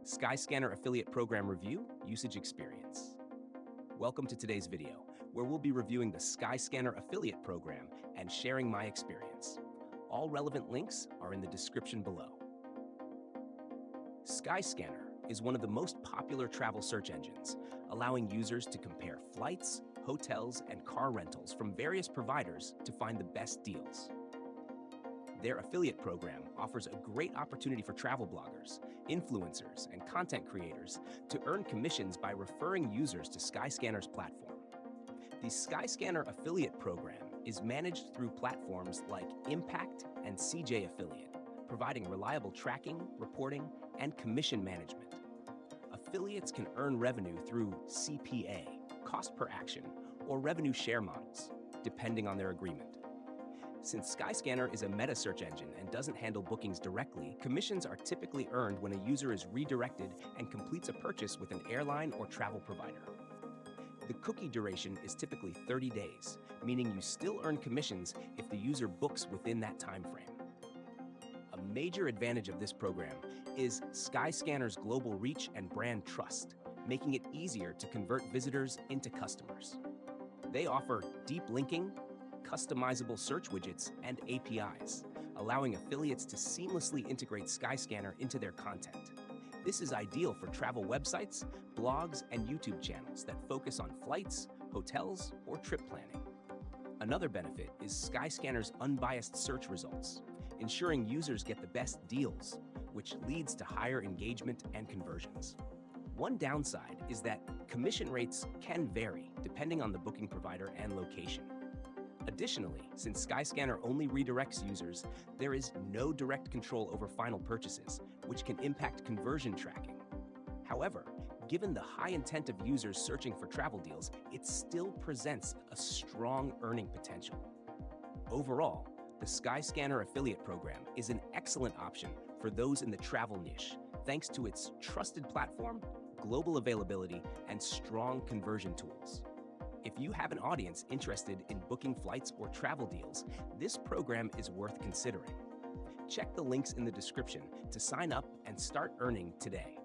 Skyscanner Affiliate Program Review Usage Experience. Welcome to today's video, where we'll be reviewing the Skyscanner Affiliate Program and sharing my experience. All relevant links are in the description below. Skyscanner is one of the most popular travel search engines, allowing users to compare flights, hotels, and car rentals from various providers to find the best deals. Their affiliate program offers a great opportunity for travel bloggers, influencers, and content creators to earn commissions by referring users to Skyscanner's platform. The Skyscanner affiliate program is managed through platforms like Impact and CJ Affiliate, providing reliable tracking, reporting, and commission management. Affiliates can earn revenue through CPA, cost per action, or revenue share models, depending on their agreement. Since Skyscanner is a meta search engine and doesn't handle bookings directly, commissions are typically earned when a user is redirected and completes a purchase with an airline or travel provider. The cookie duration is typically 30 days, meaning you still earn commissions if the user books within that time frame. A major advantage of this program is Skyscanner's global reach and brand trust, making it easier to convert visitors into customers. They offer deep linking, customizable search widgets, and APIs, allowing affiliates to seamlessly integrate Skyscanner into their content. This is ideal for travel websites, blogs, and YouTube channels that focus on flights, hotels, or trip planning. Another benefit is Skyscanner's unbiased search results, ensuring users get the best deals, which leads to higher engagement and conversions. One downside is that commission rates can vary depending on the booking provider and location. Additionally, since Skyscanner only redirects users, there is no direct control over final purchases, which can impact conversion tracking. However, given the high intent of users searching for travel deals, it still presents a strong earning potential. Overall, the Skyscanner affiliate program is an excellent option for those in the travel niche, thanks to its trusted platform, global availability, and strong conversion tools. If you have an audience interested in booking flights or travel deals, this program is worth considering. Check the links in the description to sign up and start earning today.